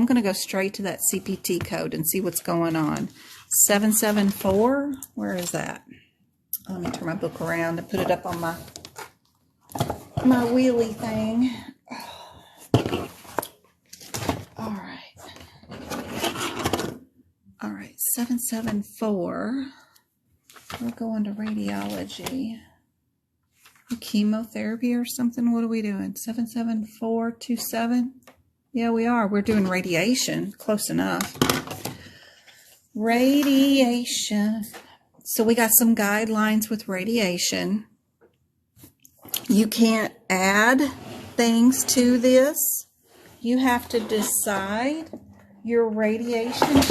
going to go straight to that CPT code and see what's going on. 774, where is that? Let me turn my book around and put it up on my wheelie thing. All right, 774. We're going to radiology. Chemotherapy or something? What are we doing? 77427? Yeah, we are. We're doing radiation. Close enough. Radiation. So we got some guidelines with radiation. You can't add things to this. You have to decide your radiation.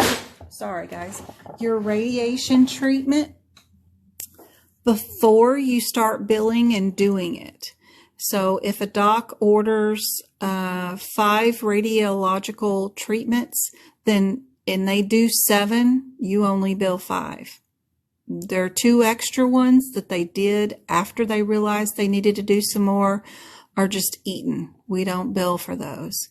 Sorry, guys. Your radiation treatment before you start billing and doing it. So if a doc orders 5 radiological treatments, and they do 7, you only bill 5. There are 2 extra ones that they did after they realized they needed to do some more are just eaten. We don't bill for those.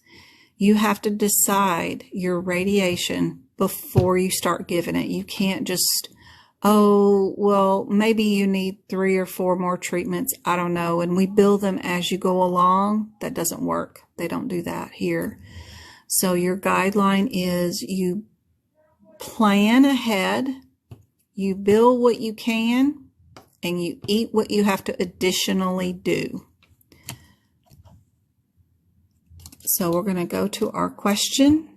You have to decide your radiation before you start giving it. You can't just, oh, well, maybe you need 3 or 4 more treatments. I don't know. And we bill them as you go along. That doesn't work. They don't do that here. So your guideline is you plan ahead, you bill what you can, and you eat what you have to additionally do. So we're going to go to our question.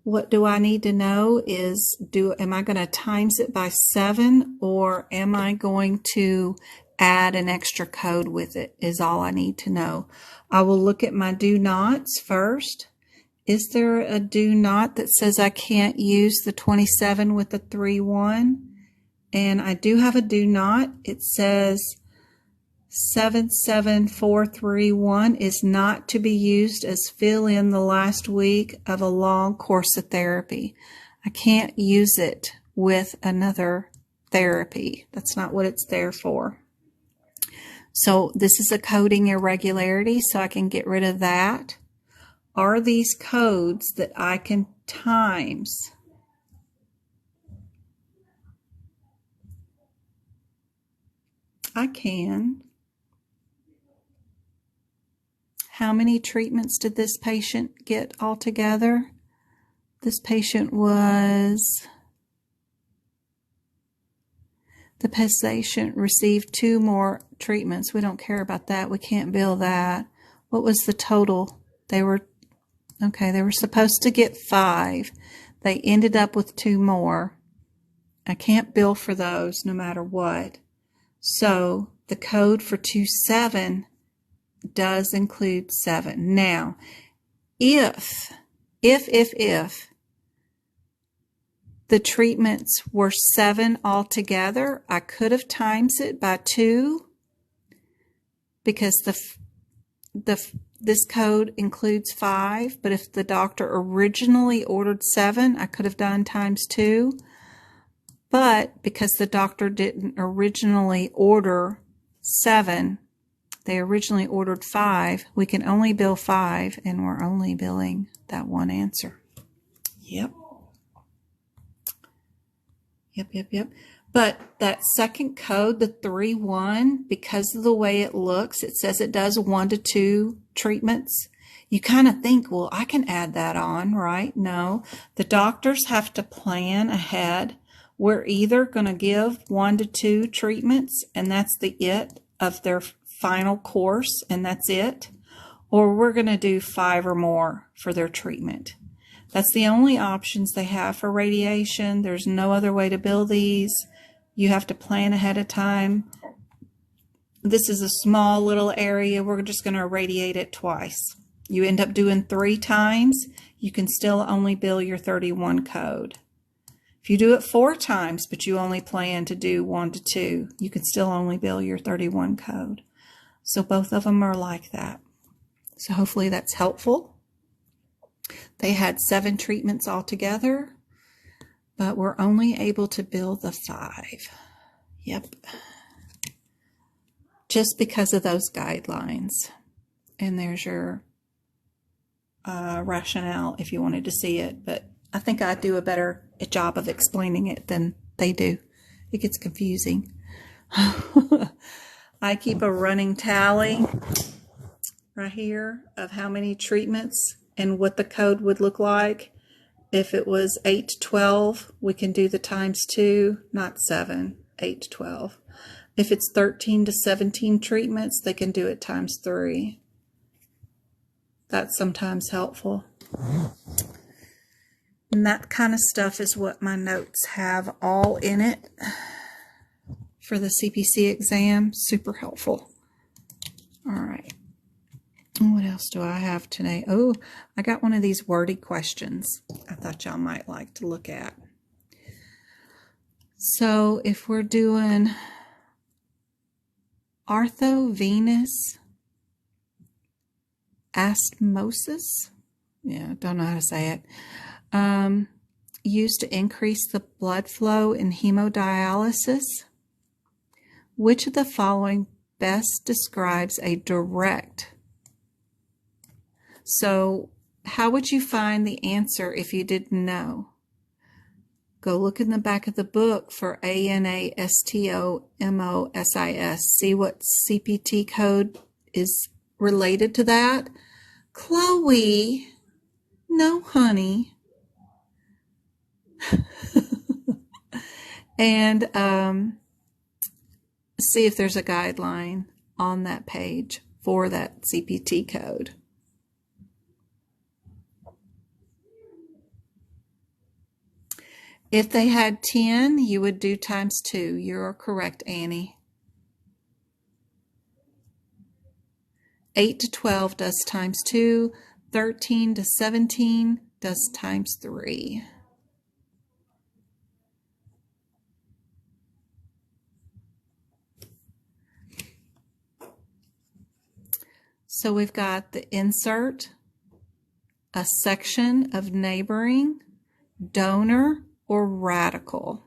What do I need to know is, am I going to times it by 7, or am I going to add an extra code with it, is all I need to know. I will look at my do nots first. Is there a do not that says I can't use the 27 with the 3-1? And I do have a do not. It says 77431 is not to be used as fill in the last week of a long course of therapy. I can't use it with another therapy. That's not what it's there for. So this is a coding irregularity, so I can get rid of that. Are these codes that I can times? I can. How many treatments did this patient get altogether? This patient the patient received 2 more treatments. We don't care about that. We can't bill that. What was the total? They were supposed to get 5. They ended up with 2 more. I can't bill for those no matter what. So the code for 27 does include 7. Now, if the treatments were 7 altogether, I could have times it by 2 because this code includes 5. But if the doctor originally ordered 7, I could have done times 2. But because the doctor didn't originally order 7, they originally ordered 5, we can only bill 5, and we're only billing that one answer. Yep. But that second code, the 3-1, because of the way it looks, it says it does 1 to 2 treatments. You kind of think, well, I can add that on, right? No, the doctors have to plan ahead. We're either going to give 1 to 2 treatments, and that's the it of their final course, and that's it, or we're going to do 5 or more for their treatment. That's the only options they have for radiation. There's no other way to bill these. You have to plan ahead of time. This is a small little area. We're just going to irradiate it twice. You end up doing 3 times, you can still only bill your 31 code. If you do it 4 times, but you only plan to do 1 to 2, you can still only bill your 31 code. So both of them are like that. So hopefully that's helpful. They had 7 treatments altogether, but we're only able to bill the 5. Yep. Just because of those guidelines. And there's your rationale if you wanted to see it, but I think I do a better job of explaining it than they do. It gets confusing. I keep a running tally right here of how many treatments and what the code would look like. If it was 8 to 12, we can do the times 2, not 7, 8 to 12. If it's 13 to 17 treatments, they can do it times 3. That's sometimes helpful. And that kind of stuff is what my notes have all in it for the CPC exam. Super helpful. All right. What else do I have today? Oh, I got one of these wordy questions I thought y'all might like to look at. So if we're doing arthovenous asthmosis, don't know how to say it, used to increase the blood flow in hemodialysis. Which of the following best describes a direct? So how would you find the answer if you didn't know? Go look in the back of the book for ANASTOMOSIS. See what CPT code is related to that. Chloe, no honey. And see if there's a guideline on that page for that CPT code. If they had 10, you would do times 2. You're correct, Annie. 8 to 12 does times 2. 13 to 17 does times 3. So we've got the insert, a section of neighboring, donor, or radical.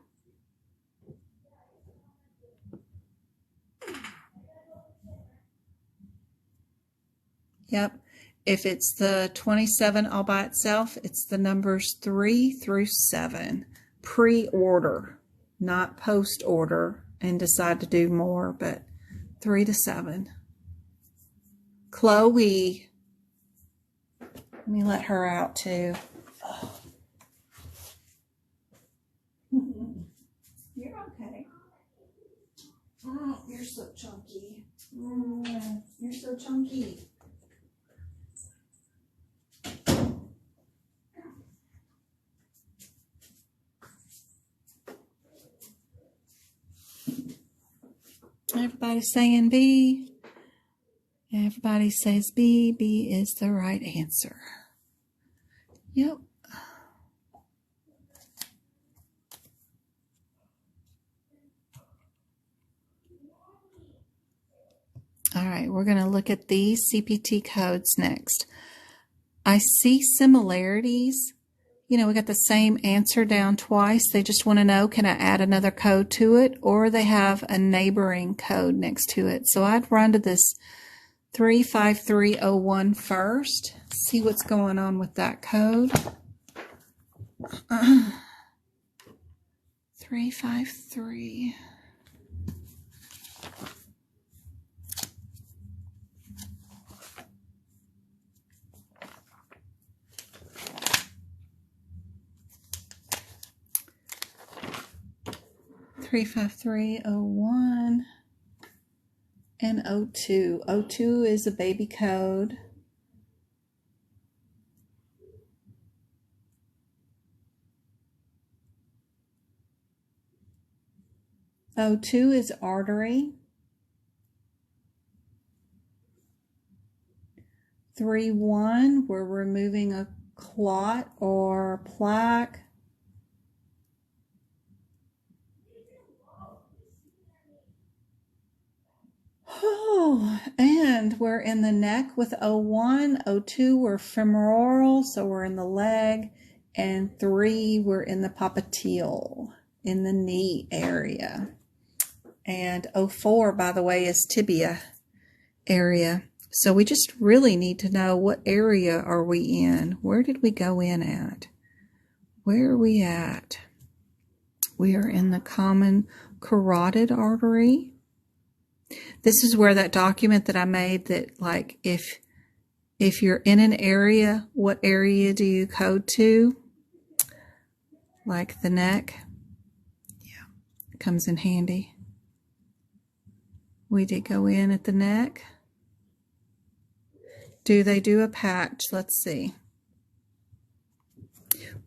Yep. If it's the 27 all by itself, it's the numbers 3 through 7. Pre-order, not post-order, and decide to do more, but 3 to 7. Chloe. Let me let her out too. You're okay. Oh, you're so chunky. You're so chunky. Everybody's saying B. Everybody says B. B is the right answer. Yep. All right, we're going to look at these CPT codes next. I see similarities. We got the same answer down twice. They just want to know, can I add another code to it? Or they have a neighboring code next to it. So I'd run to this 35301 first. See what's going on with that code. 353. Three 55301 and 02. 02 is a baby code. O2 is artery. 3-1, we're removing a clot or plaque. Oh, and we're in the neck with 01. 02, we're femoral, so we're in the leg. And 3, we're in the popliteal, in the knee area. And 04, by the way, is tibia area. So we just really need to know what area are we in? Where did we go in at? Where are we at? We are in the common carotid artery. This is where that document that I made that, like, if you're in an area, what area do you code to? Like the neck. Yeah, it comes in handy. We did go in at the neck. Do they do a patch? Let's see.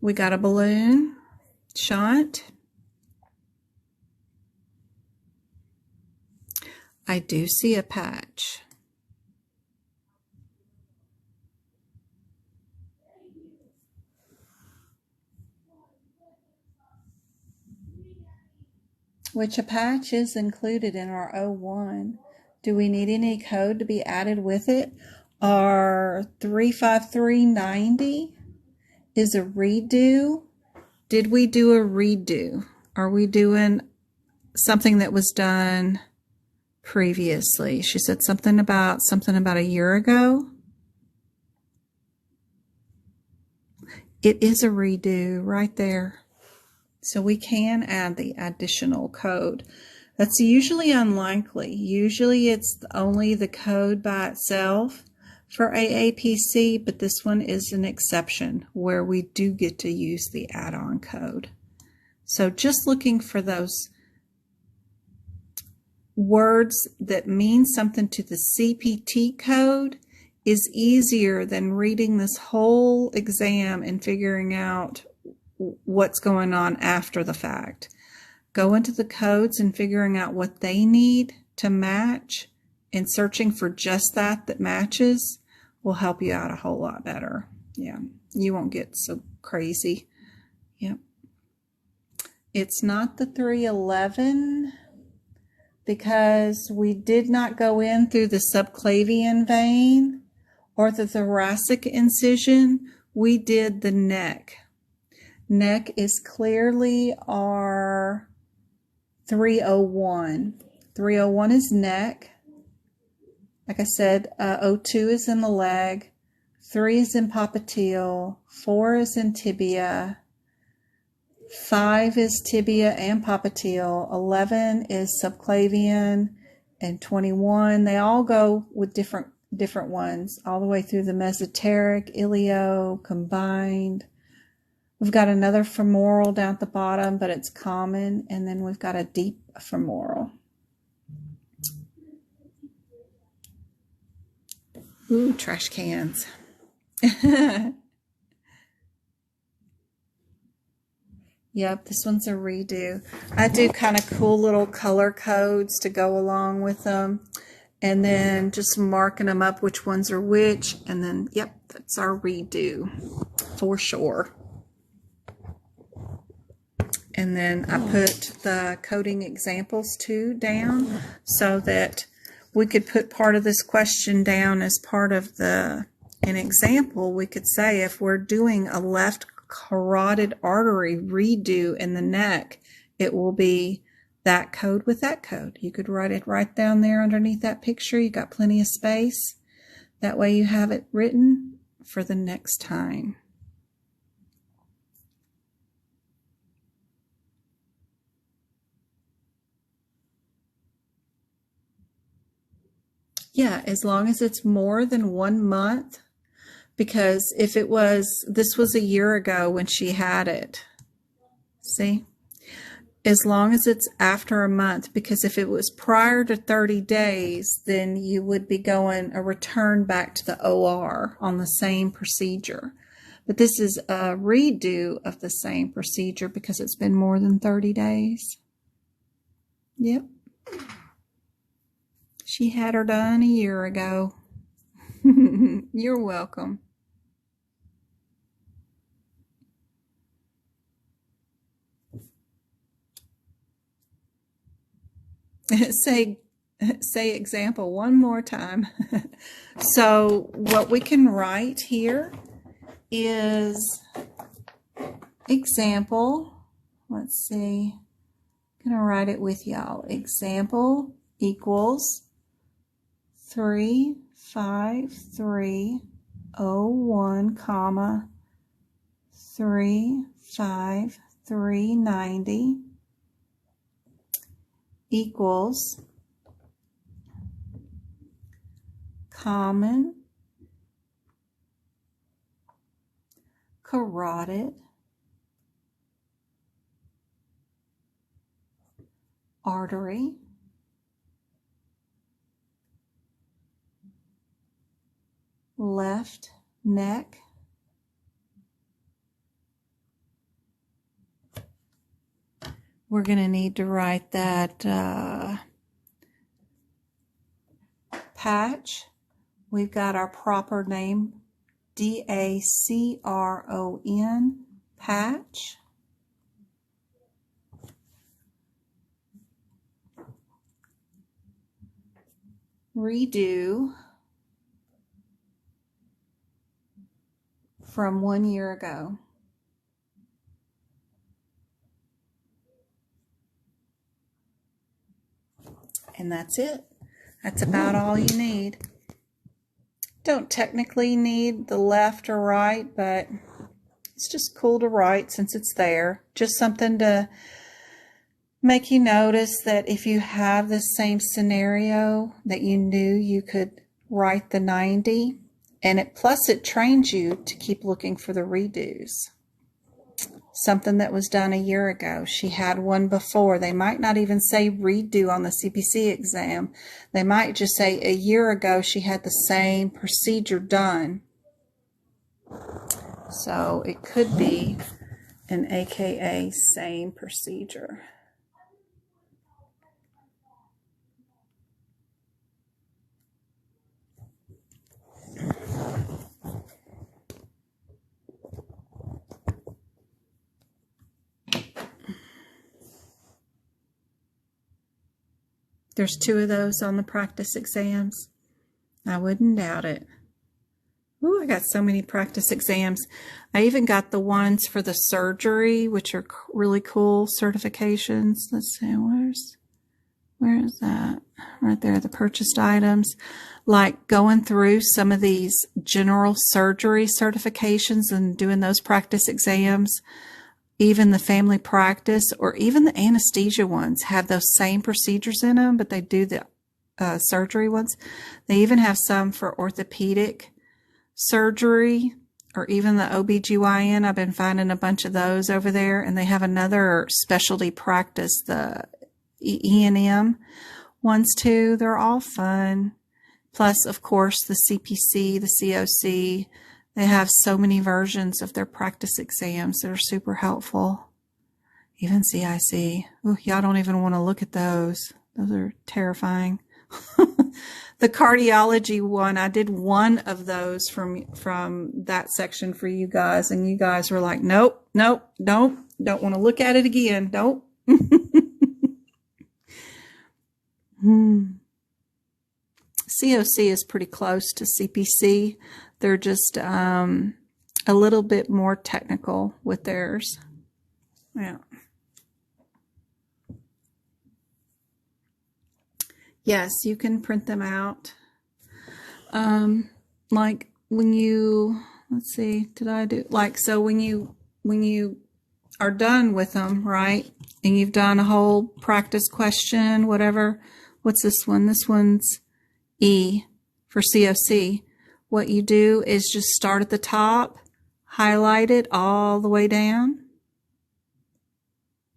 We got a balloon shot. I do see a patch. Which a patch is included in our 01. Do we need any code to be added with it? Our 35390 is a redo. Did we do a redo? Are we doing something that was done previously? She said something about a year ago. It is a redo right there. So we can add the additional code. That's usually unlikely. Usually it's only the code by itself for AAPC, but this one is an exception where we do get to use the add-on code. So just looking for those words that mean something to the CPT code is easier than reading this whole exam and figuring out what's going on after the fact. Go into the codes and figuring out what they need to match, and searching for just that matches will help you out a whole lot better. Yeah, you won't get so crazy. Yep. It's not the 311 because we did not go in through the subclavian vein or the thoracic incision. We did the neck. Neck is clearly our 301. 301 is neck. Like I said, 02 is in the leg. 3 is in popliteal. 4 is in tibia. 5 is tibia and popliteal. 11 is subclavian. And 21, they all go with different ones, all the way through the mesenteric, ilio, combined. We've got another femoral down at the bottom, but it's common. And then we've got a deep femoral. Ooh, trash cans. Yep, this one's a redo. I do kind of cool little color codes to go along with them. And then just marking them up which ones are which. And then, yep, that's our redo for sure. And then I put the coding examples too down so that we could put part of this question down as part of an example. We could say if we're doing a left carotid artery redo in the neck, it will be that code with that code. You could write it right down there underneath that picture. You got plenty of space. That way you have it written for the next time. Yeah, as long as it's more than 1 month, because if it was, this was a year ago when she had it. See? As long as it's after a month, because if it was prior to 30 days, then you would be going a return back to the OR on the same procedure. But this is a redo of the same procedure because it's been more than 30 days. Yep. She had her done a year ago. You're welcome. Say example one more time. So what we can write here is example. Let's see. I'm going to write it with y'all. Example equals 3, 5301, comma 35390 equals common carotid artery left neck we're going to need to write that patch. We've got our proper name, DACRON, patch. Redo from 1 year ago. And that's it. That's about all you need. Don't technically need the left or right, but it's just cool to write since it's there. Just something to make you notice that if you have the same scenario that you knew you could write the 90, and plus it trains you to keep looking for the redos. Something that was done a year ago. She had one before. They might not even say redo on the CPC exam. They might just say a year ago she had the same procedure done. So it could be an AKA same procedure. There's 2 of those on the practice exams. I wouldn't doubt it. Ooh, I got so many practice exams. I even got the ones for the surgery, which are really cool certifications. Let's see, where is that? Right there, the purchased items. Like going through some of these general surgery certifications and doing those practice exams. Even the family practice or even the anesthesia ones have those same procedures in them, but they do the surgery ones. They even have some for orthopedic surgery or even the OBGYN. I've been finding a bunch of those over there, and they have another specialty practice, the E&M ones too. They're all fun. Plus, of course, the CPC, the COC. They have so many versions of their practice exams that are super helpful. Even CIC. Ooh, y'all don't even want to look at those. Those are terrifying. The cardiology one, I did one of those from that section for you guys, and you guys were like, nope, don't want to look at it again. Nope. COC is pretty close to CPC. They're just a little bit more technical with theirs. Yeah. Yes, you can print them out. Like when you, let's see, did I do, like, so when you are done with them, right, and you've done a whole practice question, whatever, what's this one? This one's E for COC. What you do is just start at the top, highlight it all the way down.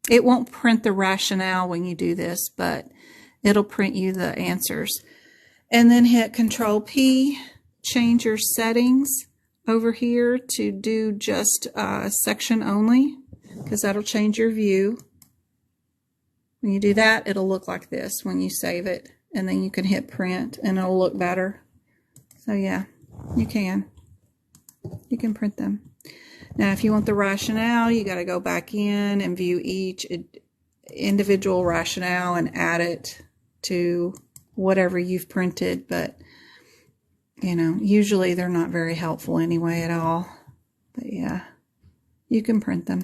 It won't print the rationale when you do this, but it'll print you the answers. And then hit Control P, change your settings over here to do just section only, because that'll change your view. When you do that, it'll look like this when you save it, and then you can hit print and it'll look better. So yeah, you can print them. Now, if you want the rationale, you got to go back in and view each individual rationale and add it to whatever you've printed. But, you know, usually they're not very helpful anyway at all. But yeah, you can print them.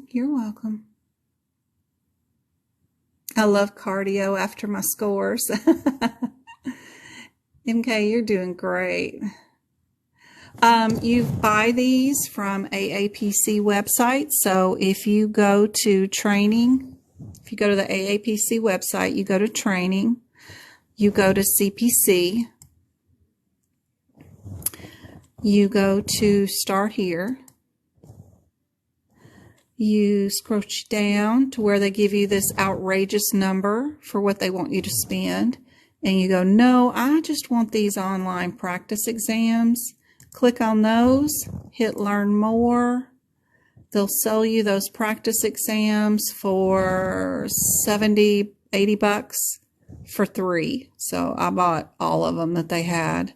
You're welcome. I love cardio after my scores. MK, you're doing great. You buy these from AAPC website. So if you go to training, if you go to the AAPC website, you go to training, you go to CPC, you go to start here, you scroll down to where they give you this outrageous number for what they want you to spend, and you go, no, I just want these online practice exams. Click on those, hit learn more. They'll sell you those practice exams for 70, 80 bucks for 3. So I bought all of them that they had.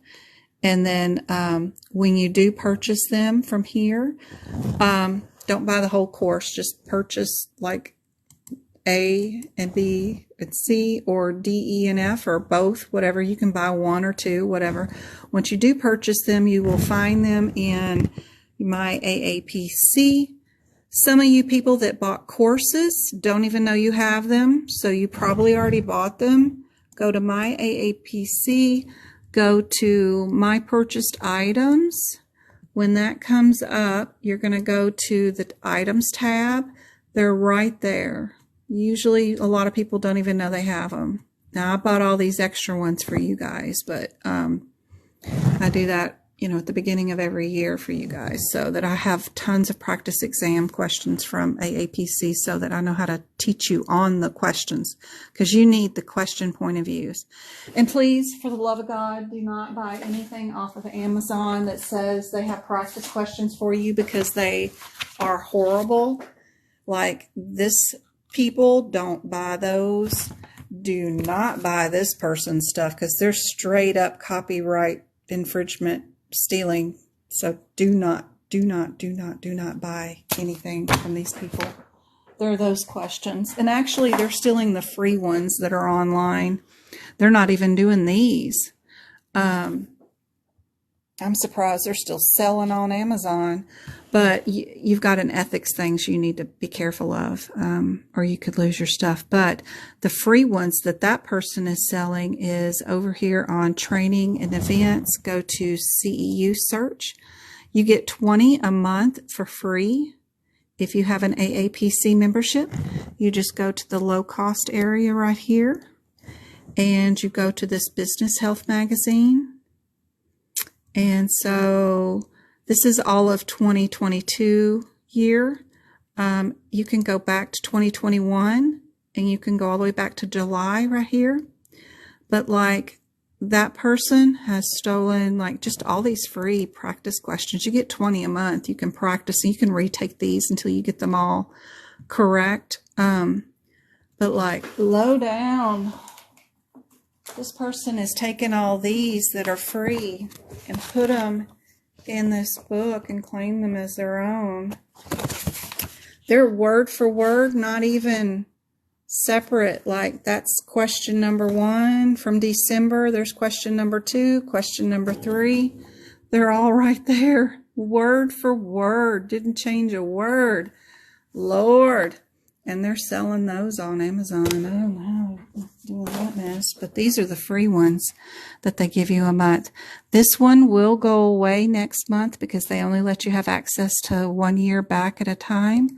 And then when you do purchase them from here, don't buy the whole course. Just purchase like A and B and C or D, E, and F, or both, whatever. You can buy 1 or 2, whatever. Once you do purchase them, you will find them in my AAPC. Some of you people that bought courses don't even know you have them, so you probably already bought them. Go to my AAPC, go to my purchased items. When that comes up, you're going to go to the items tab. They're right there. Usually a lot of people don't even know they have them. Now I bought all these extra ones for you guys, but I do that, at the beginning of every year for you guys, so that I have tons of practice exam questions from AAPC so that I know how to teach you on the questions, because you need the question point of views. And please, for the love of God, do not buy anything off of Amazon that says they have practice questions for you, because they are horrible. Like this, people don't buy those. Do not buy this person's stuff, because they're straight up copyright infringement, stealing. So do not buy anything from these people. There are those questions. And actually, they're stealing the free ones that are online. They're not even doing these. I'm surprised they're still selling on Amazon. But you've got an ethics things you need to be careful of, or you could lose your stuff. But the free ones that person is selling is over here on training and events. Go to CEU search. You get 20 a month for free. If you have an AAPC membership, you just go to the low cost area right here, and you go to this business health magazine. And so this is all of 2022 year. You can go back to 2021, and you can go all the way back to July right here. But like that person has stolen like just all these free practice questions. You get 20 a month. You can practice, and you can retake these until you get them all correct. But like low down, this person is taking all these that are free and put them in this book and claim them as their own. They're word for word, not even separate. Like that's question number 1 from December. There's question number 2, question number 3. They're all right there. Word for word. Didn't change a word. Lord. And they're selling those on Amazon. I don't know how doing that mess. But these are the free ones that they give you a month. This one will go away next month because they only let you have access to 1 year back at a time.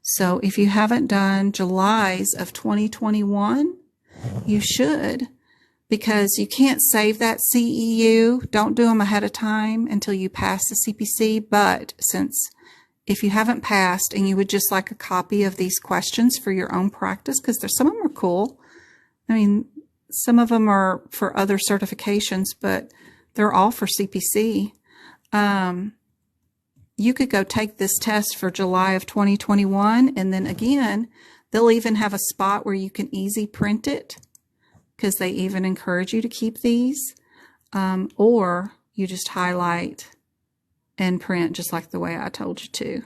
So if you haven't done July's of 2021, you should, because you can't save that CEU. Don't do them ahead of time until you pass the CPC. But since if you haven't passed and you would just like a copy of these questions for your own practice, because some of them are cool. I mean, some of them are for other certifications, but they're all for CPC. You could go take this test for July of 2021, and then again, they'll even have a spot where you can easy print it, because they even encourage you to keep these, or you just highlight and print just like the way I told you to,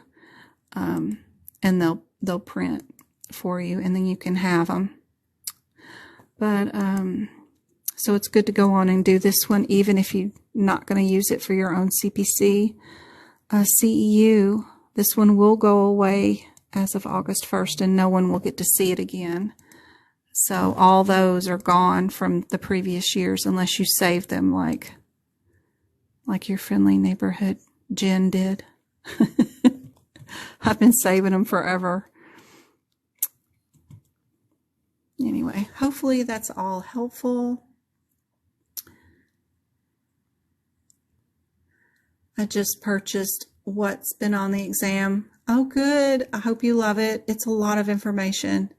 and they'll print for you, and then you can have them. But so it's good to go on and do this one, even if you're not going to use it for your own CPC. CEU, this one will go away as of August 1st, and no one will get to see it again. So all those are gone from the previous years unless you save them like your friendly neighborhood Jen did. I've been saving them forever. Anyway, hopefully that's all helpful. I just purchased what's been on the exam. Oh, good. I hope you love it. It's a lot of information.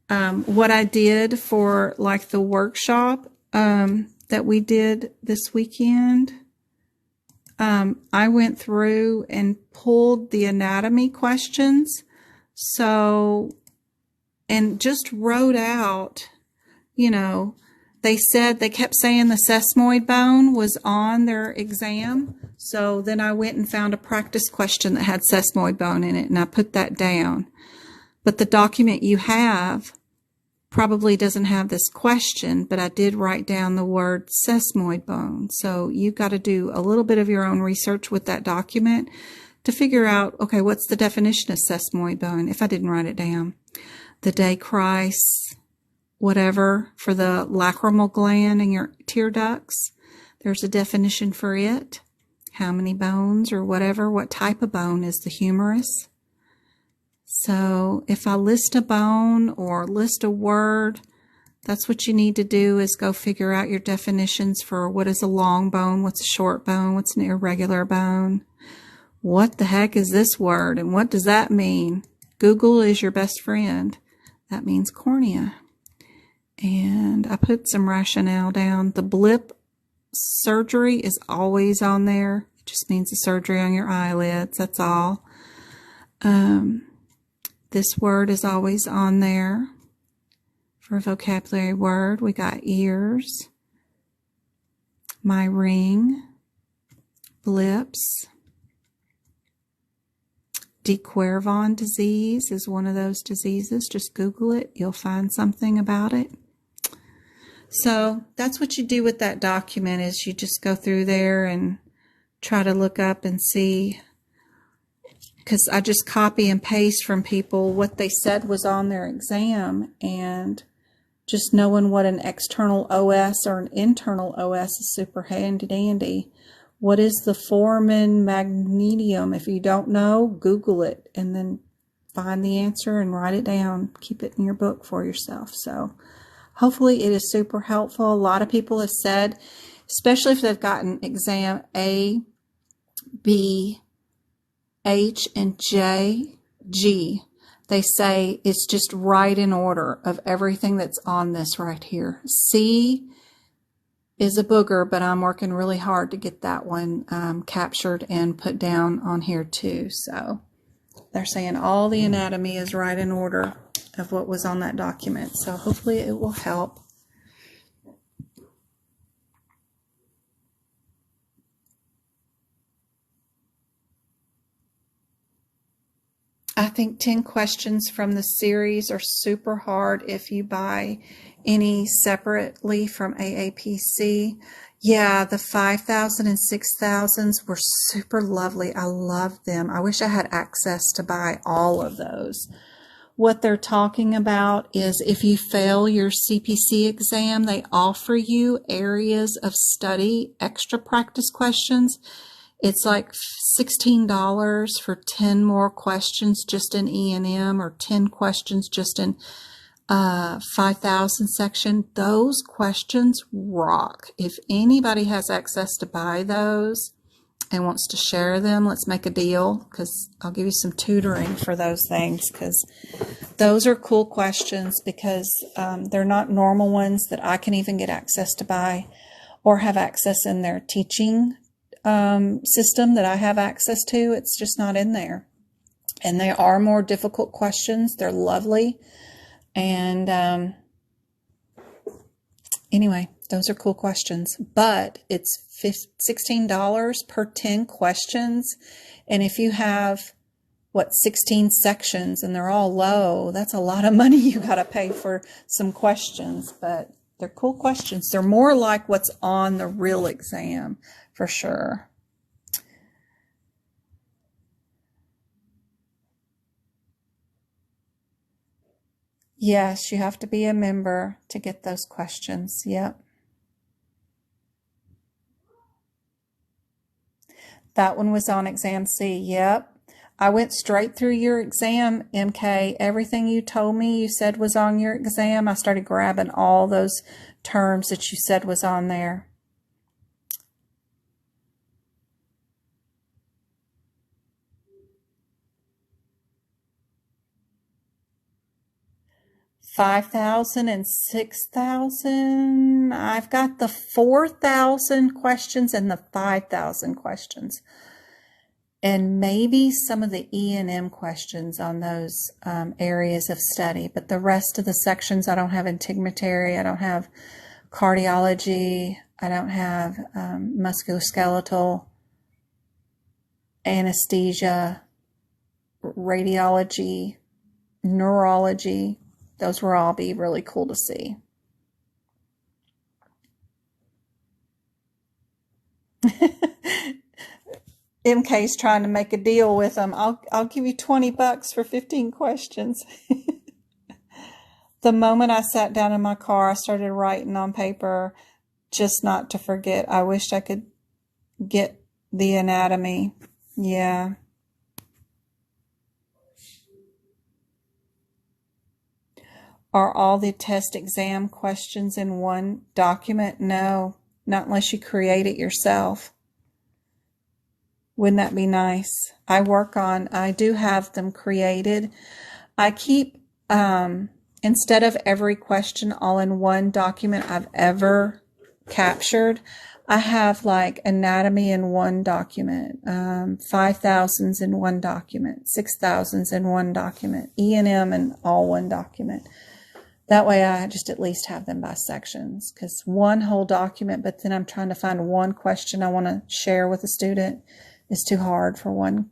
What I did for like the workshop that we did this weekend, I went through and pulled the anatomy questions. So, and just wrote out, you know, they kept saying the sesamoid bone was on their exam. So then I went and found a practice question that had sesamoid bone in it, and I put that down. But the document you have probably doesn't have this question, but I did write down the word sesamoid bone. So you've got to do a little bit of your own research with that document to figure out, okay, what's the definition of sesamoid bone if I didn't write it down? The Day-Kreis, whatever, for the lacrimal gland in your tear ducts. There's a definition for it. How many bones or whatever, what type of bone is the humerus? So if I list a bone or list a word, that's what you need to do is go figure out your definitions for what is a long bone, what's a short bone, what's an irregular bone. What the heck is this word and what does that mean? Google is your best friend. That means cornea. And I put some rationale down. The blip surgery is always on there. It just means the surgery on your eyelids. That's all. This word is always on there. For a vocabulary word, we got ears, my ring, blips. De Quervain disease is one of those diseases. Just Google it. You'll find something about it. So that's what you do with that document is you just go through there and try to look up and see, because I just copy and paste from people what they said was on their exam, and just knowing what an external OS or an internal OS is super handy dandy. What is the foramen magnetium? If you don't know, Google it and then find the answer and write it down. Keep it in your book for yourself. So hopefully it is super helpful. A lot of people have said, especially if they've gotten exam A, B, H, and J, G, they say it's just right in order of everything that's on this right here. C is a booger, but I'm working really hard to get that one captured and put down on here too. So they're saying all the anatomy is right in order of what was on that document. So hopefully it will help. I think 10 questions from the series are super hard if you buy any separately from AAPC. Yeah, the 5,000 and 6,000s were super lovely. I loved them. I wish I had access to buy all of those. What they're talking about is if you fail your CPC exam, they offer you areas of study, extra practice questions. It's like $16 for 10 more questions just in E&M or 10 questions just in 5,000 section. Those questions rock. If anybody has access to buy those and wants to share them, let's make a deal, because I'll give you some tutoring for those things, because those are cool questions, because they're not normal ones that I can even get access to buy or have access in their teaching system that I have access to. It's just not in there. And they are more difficult questions. They're lovely. And anyway, those are cool questions. But it's $16 per 10 questions. And if you have, 16 sections and they're all low, that's a lot of money you got to pay for some questions. But they're cool questions. They're more like what's on the real exam. For sure. Yes, you have to be a member to get those questions. Yep. That one was on exam C. Yep. I went straight through your exam, MK. Everything you told me you said was on your exam, I started grabbing all those terms that you said was on there. $5,000 and $6,000. I've got the 4,000 questions and the 5,000 questions. And maybe some of the E&M questions on those areas of study. But the rest of the sections, I don't have integumentary, I don't have cardiology, I don't have musculoskeletal, anesthesia, radiology, neurology. Those will all be really cool to see. MK's trying to make a deal with them. I'll give you $20 for 15 questions. The moment I sat down in my car, I started writing on paper, just not to forget. I wished I could get the anatomy. Yeah. Are all the test exam questions in one document? No, not unless you create it yourself. Wouldn't that be nice? I do have them created. I keep, instead of every question all in one document I've ever captured, I have like anatomy in one document, 5,000s in one document, 6,000s in one document, E&M in all one document. That way I just at least have them by sections, because one whole document, but then I'm trying to find one question I want to share with a student is too hard for one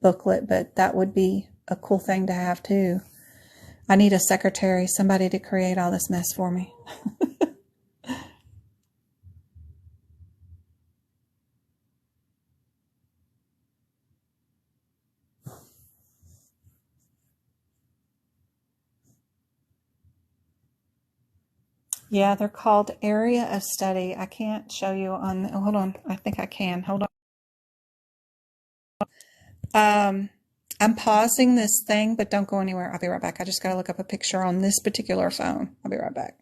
booklet, but that would be a cool thing to have too. I need a secretary, somebody to create all this mess for me. Yeah, they're called area of study. I can't show you on, oh, hold on. I think I can. Hold on. I'm pausing this thing, but don't go anywhere. I'll be right back. I just got to look up a picture on this particular phone. I'll be right back.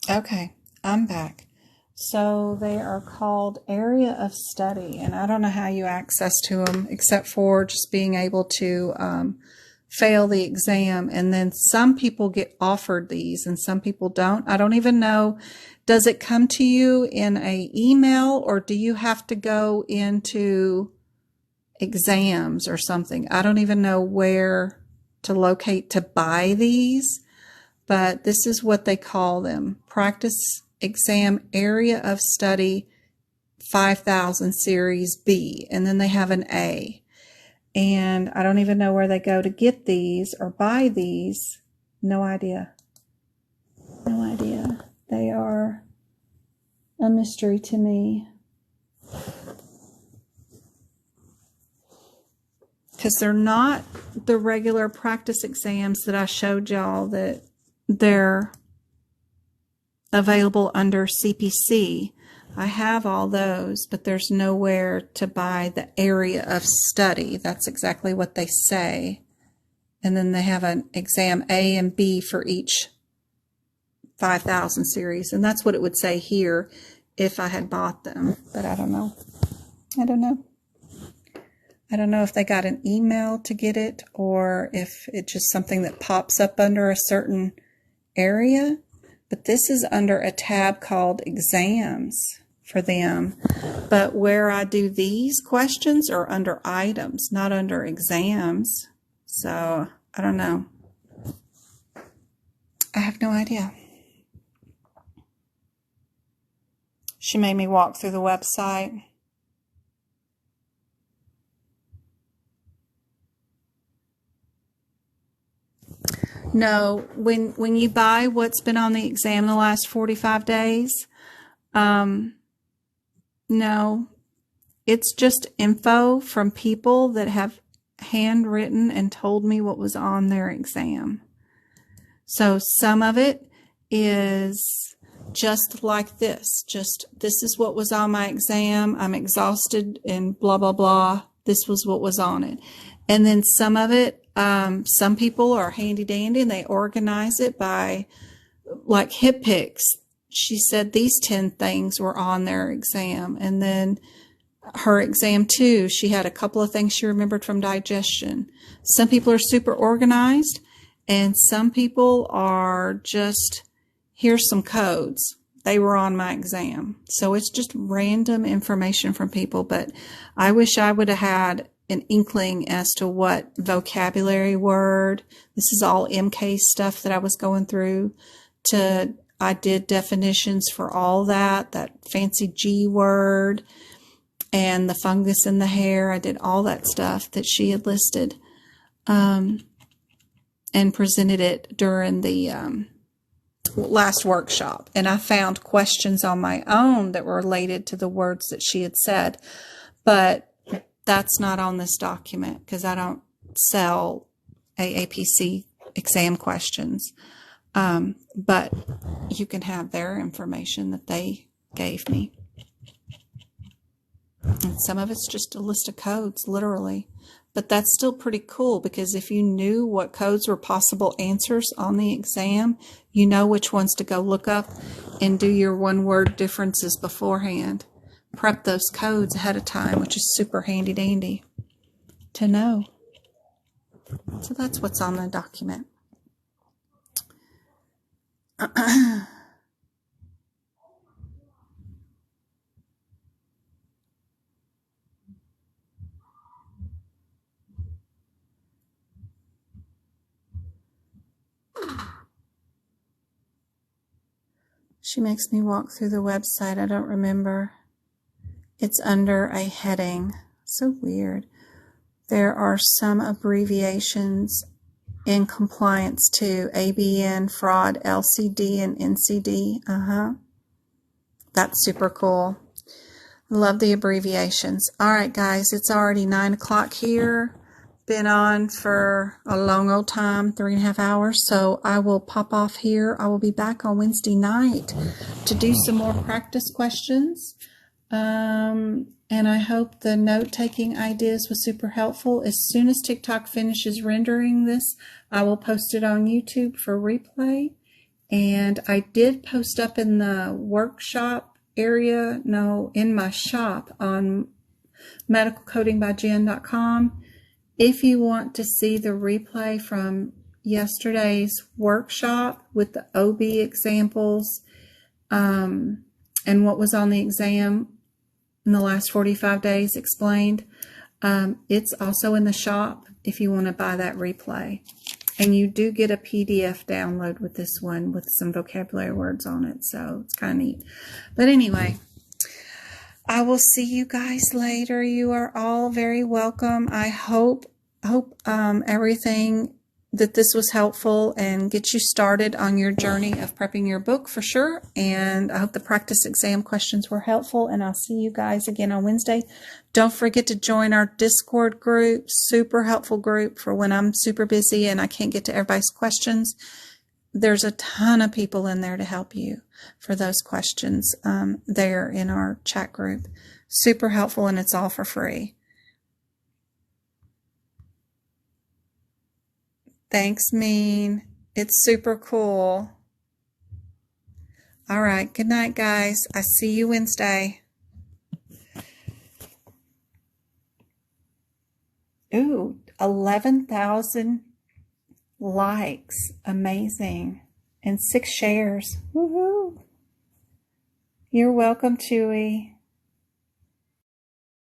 Okay, I'm back. So they are called area of study, and I don't know how you access to them except for just being able to fail the exam. And then some people get offered these and some people don't. I don't even know. Does it come to you in a email, or do you have to go into exams or something? I don't even know where to locate to buy these. But this is what they call them. Practice Exam Area of Study 5000 Series B. And then they have an A. And I don't even know where they go to get these or buy these. No idea. No idea. They are a mystery to me. Because they're not the regular practice exams that I showed y'all that they're available under CPC. I have all those, but there's nowhere to buy the area of study. That's exactly what they say. And then they have an exam A and B for each 5000 series. And that's what it would say here if I had bought them, but I don't know. I don't know. I don't know if they got an email to get it or if it's just something that pops up under a certain area. But this is under a tab called exams for them. But where I do these questions are under items, not under exams. So I don't know. I have no idea. She made me walk through the website. No, when you buy what's been on the exam the last 45 days, no, it's just info from people that have handwritten and told me what was on their exam. So some of it is just like this. Just, this is what was on my exam. I'm exhausted and blah, blah, blah. This was what was on it. And then some of it, some people are handy dandy and they organize it by like hip picks. She said these 10 things were on their exam. And then her exam too, she had a couple of things she remembered from digestion. Some people are super organized and some people are just, here's some codes. They were on my exam. So it's just random information from people, but I wish I would have had an inkling as to what vocabulary word. This is all MK stuff that I was going through. I did definitions for all that fancy G word and the fungus in the hair. I did all that stuff that she had listed, and presented it during the last workshop. And I found questions on my own that were related to the words that she had said, but that's not on this document because I don't sell AAPC exam questions. But you can have their information that they gave me. And some of it's just a list of codes, literally. But that's still pretty cool because if you knew what codes were possible answers on the exam, you know which ones to go look up and do your one-word differences beforehand. Prep those codes ahead of time, which is super handy dandy to know. So that's what's on the document. She makes me walk through the website. I don't remember. It's under a heading. So weird. There are some abbreviations in compliance too. ABN, fraud, LCD, and NCD. That's super cool. Love the abbreviations. All right, guys, it's already 9 o'clock here. Been on for a long old time, 3.5 hours. So I will pop off here. I will be back on Wednesday night to do some more practice questions. And I hope the note-taking ideas was super helpful. As soon as TikTok finishes rendering this, I will post it on YouTube for replay. And I did post up in the workshop area, in my shop on medicalcodingbyjen.com. If you want to see the replay from yesterday's workshop with the OB examples and what was on the exam in the last 45 days explained, it's also in the shop if you want to buy that replay. And you do get a PDF download with this one with some vocabulary words on it, so it's kind of neat. But anyway, I will see you guys later. You are all very welcome. I hope everything that this was helpful and get you started on your journey of prepping your book for sure. And I hope the practice exam questions were helpful. And I'll see you guys again on Wednesday. Don't forget to join our Discord group. Super helpful group for when I'm super busy and I can't get to everybody's questions. There's a ton of people in there to help you for those questions there in our chat group. Super helpful, and it's all for free. Thanks, Mean. It's super cool. All right. Good night, guys. I see you Wednesday. Ooh, 11,000 likes. Amazing. And 6 shares. Woohoo. You're welcome, Chewy.